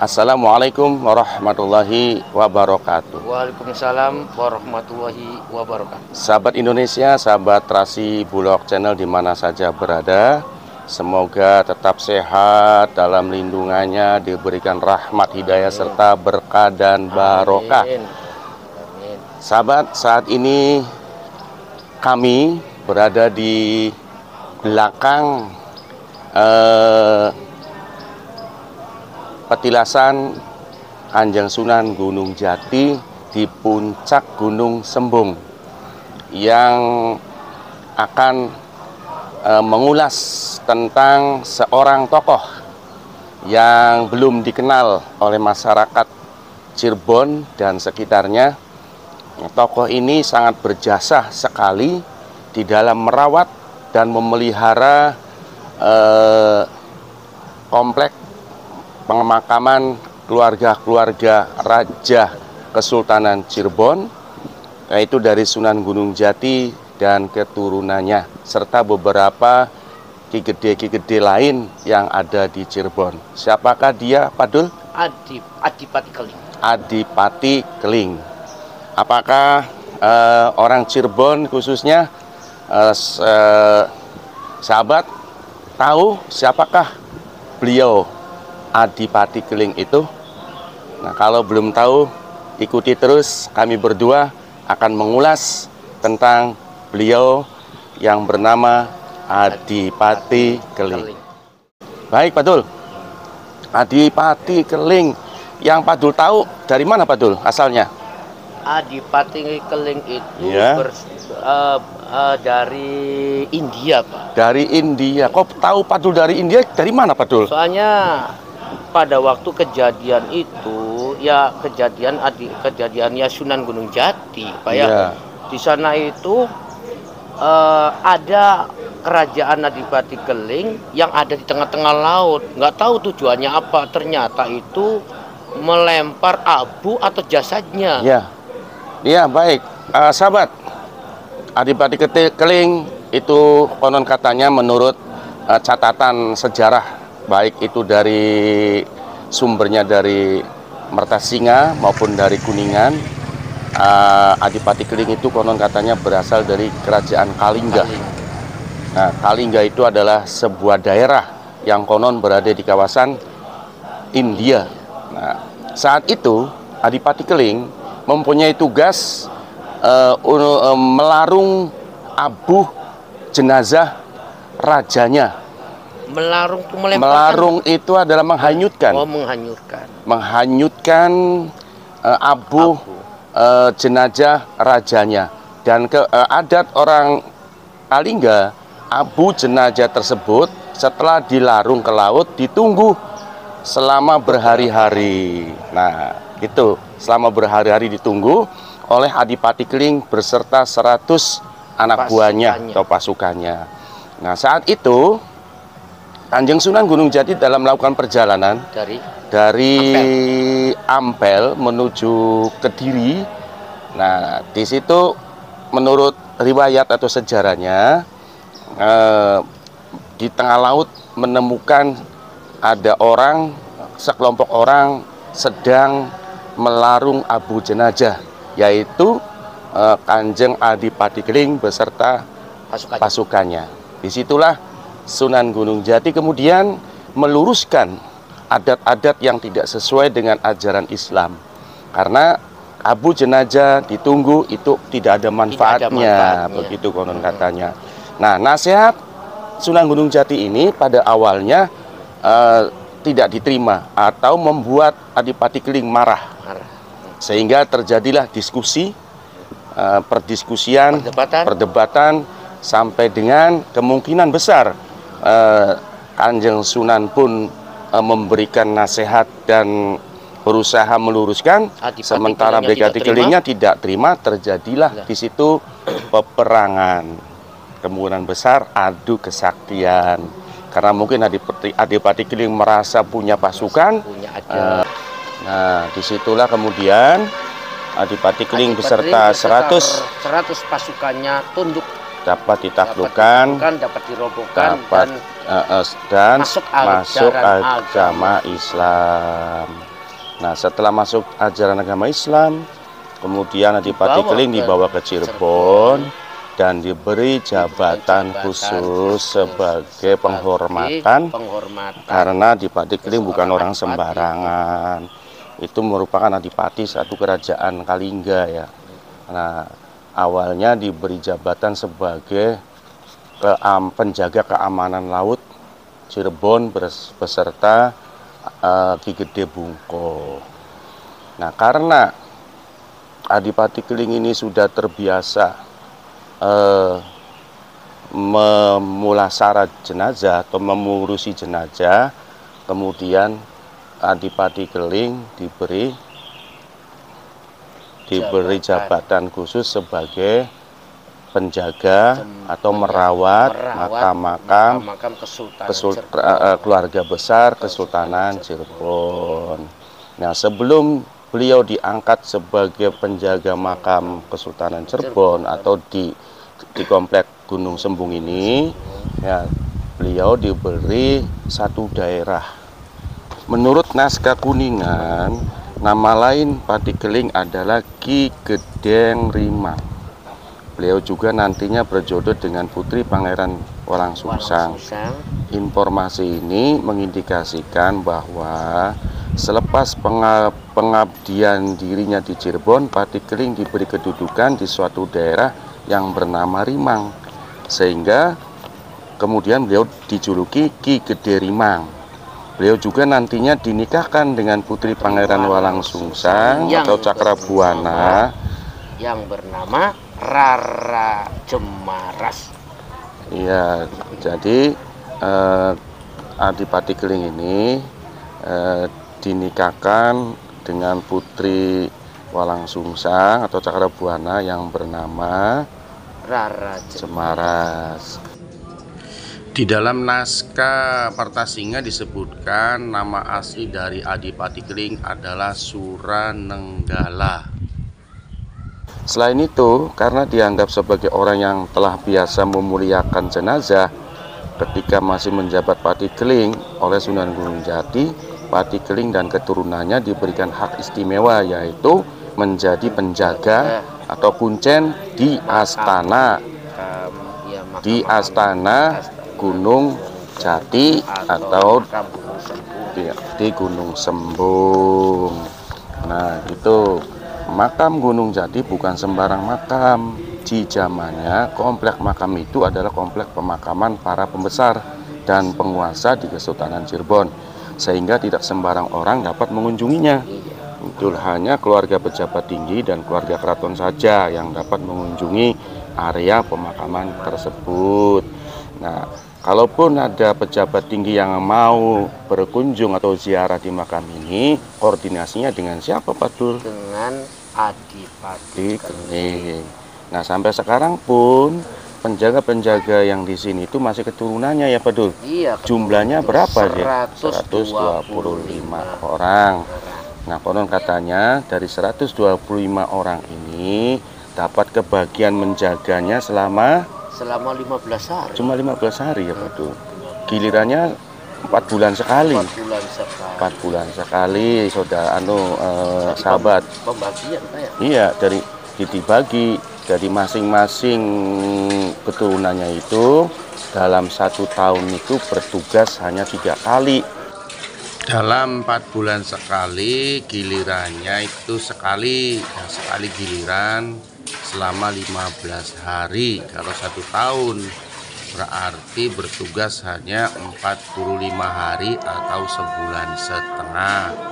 Assalamualaikum warahmatullahi wabarakatuh. Waalaikumsalam warahmatullahi wabarakatuh. Sahabat Indonesia, sahabat Terasi Bulog Channel di mana saja berada, semoga tetap sehat dalam lindungannya, diberikan rahmat, hidayah, serta berkah dan barokah. Amin. Sahabat, saat ini kami berada di belakang petilasan Kanjeng Sunan Gunung Jati di puncak Gunung Sembung yang akan mengulas tentang seorang tokoh yang belum dikenal oleh masyarakat Cirebon dan sekitarnya. Tokoh ini sangat berjasa sekali di dalam merawat dan memelihara komplek pemakaman keluarga-keluarga Raja Kesultanan Cirebon, yaitu dari Sunan Gunung Jati dan keturunannya, serta beberapa ki gede lain yang ada di Cirebon. Siapakah dia, Pak Dul? Adipati Keling. Adipati Keling. Apakah orang Cirebon khususnya sahabat tahu siapakah beliau Adipati Keling itu? Nah, kalau belum tahu, ikuti terus, kami berdua akan mengulas tentang beliau yang bernama Adipati Keling. Baik, Pak Dul. Adipati Keling yang Pak Dul tahu dari mana, Pak Dul, asalnya? Adipati Keling itu Ya. Dari India, Pak. Dari India. Kok tahu Pak Dul dari India? Dari mana, Pak Dul? Soalnya pada waktu kejadian itu ya kejadiannya Sunan Gunung Jati, Pak ya. Ya. Di sana itu ada kerajaan Adipati Keling yang ada di tengah-tengah laut. Nggak tahu tujuannya apa. Ternyata itu melempar abu atau jasadnya. Ya. Ya, baik. Sahabat, Adipati Keling itu konon katanya menurut catatan sejarah, baik itu dari sumbernya dari Mertasinga maupun dari Kuningan, Adipati Keling itu konon katanya berasal dari kerajaan Kalingga. Nah, Kalingga itu adalah sebuah daerah yang konon berada di kawasan India. Nah, saat itu Adipati Keling mempunyai tugas melarung abu jenazah rajanya. Melarung itu adalah menghanyutkan. Oh, menghanyutkan. Menghanyutkan abu jenazah rajanya. Dan adat orang Kalingga, abu jenazah tersebut setelah dilarung ke laut ditunggu selama berhari-hari. Nah, itu selama berhari-hari ditunggu oleh Adipati Keling beserta 100 anak buahnya atau pasukannya. Nah, saat itu Kanjeng Sunan Gunung Jati dalam melakukan perjalanan dari Ampel menuju Kediri. Nah, di situ menurut riwayat atau sejarahnya di tengah laut menemukan ada sekelompok orang sedang melarung abu jenazah, yaitu Kanjeng Adipati Keling beserta pasukannya. Disitulah Sunan Gunung Jati kemudian meluruskan adat-adat yang tidak sesuai dengan ajaran Islam, karena abu jenazah ditunggu itu tidak ada manfaatnya, begitu konon katanya. Nah, nasihat Sunan Gunung Jati ini pada awalnya tidak diterima atau membuat Adipati Keling marah. Sehingga terjadilah diskusi, perdebatan sampai dengan kemungkinan besar Kanjeng Sunan pun memberikan nasihat dan berusaha meluruskan, sementara Adipati Kelingnya tidak terima. Terjadilah di situ peperangan, kemungkinan besar adu kesaktian. Karena mungkin Adipati Keling merasa punya pasukan. Nah, disitulah kemudian Adipati Keling beserta 100 pasukannya tunduk, dapat ditaklukkan, dapat dirobohkan, dan masuk ajaran agama Islam. Nah, setelah masuk ajaran agama Islam, kemudian Adipati Keling dibawa ke Cirebon dan diberi jabatan khusus sebagai penghormatan karena Adipati Keling bukan orang sembarangan. Itu merupakan adipati satu kerajaan Kalingga ya. Nah, awalnya diberi jabatan sebagai penjaga keamanan laut Cirebon beserta Ki Gede Bungko. Nah, karena Adipati Keling ini sudah terbiasa memulasara jenazah atau mengurusi jenazah, kemudian Adipati Keling diberi jabatan khusus sebagai penjaga atau merawat makam-makam keluarga besar Kesultanan Cirebon. Nah, sebelum beliau diangkat sebagai penjaga makam Kesultanan Cirebon atau di komplek Gunung Sembung ini, ya, beliau diberi satu daerah. Menurut naskah Kuningan, nama lain Pati Keling adalah Ki Gedeng Rimang. Beliau juga nantinya berjodoh dengan putri Pangeran Walang Sungsang. Informasi ini mengindikasikan bahwa selepas pengabdian dirinya di Cirebon, Pati Keling diberi kedudukan di suatu daerah yang bernama Rimang, sehingga kemudian beliau dijuluki Ki Gede Rimang. Beliau juga nantinya dinikahkan dengan putri Pangeran Walang Sungsang atau Cakrabuana yang bernama Rara Jemaras. Iya, jadi Adipati Keling ini dinikahkan dengan putri Walang Sungsang atau Cakrabuana yang bernama Rara Jemaras. Di dalam naskah Partasinga disebutkan nama asli dari Adipati Keling adalah Suranenggala. Selain itu, karena dianggap sebagai orang yang telah biasa memuliakan jenazah, ketika masih menjabat Pati Keling oleh Sunan Gunung Jati, Pati Keling dan keturunannya diberikan hak istimewa, yaitu menjadi penjaga atau kuncen di astana Gunung Jati atau di Gunung Sembung. Nah, itu makam Gunung Jati bukan sembarang makam. Di zamannya, komplek makam itu adalah komplek pemakaman para pembesar dan penguasa di Kesultanan Cirebon, sehingga tidak sembarang orang dapat mengunjunginya. Itu hanya keluarga pejabat tinggi dan keluarga keraton saja yang dapat mengunjungi area pemakaman tersebut. Nah, kalaupun ada pejabat tinggi yang mau berkunjung atau ziarah di makam ini, koordinasinya dengan siapa, Pak Dul? Dengan Adipati Keling. Nah, sampai sekarang pun penjaga-penjaga yang di sini itu masih keturunannya ya, Pak Dul? Iya. Jumlahnya berapa ya? 125 orang. Nah, konon katanya dari 125 orang ini dapat kebagian menjaganya selama 15 hari. Cuma 15 hari ya, Pak Dul. Gilirannya 4 bulan sekali. 4 bulan sekali, saudara sahabat. Pembagian ya? Iya, dibagi dari masing-masing keturunannya itu dalam 1 tahun itu bertugas hanya 3 kali. Dalam 4 bulan sekali, gilirannya itu sekali giliran selama 15 hari. Kalau 1 tahun berarti bertugas hanya 45 hari atau sebulan setengah.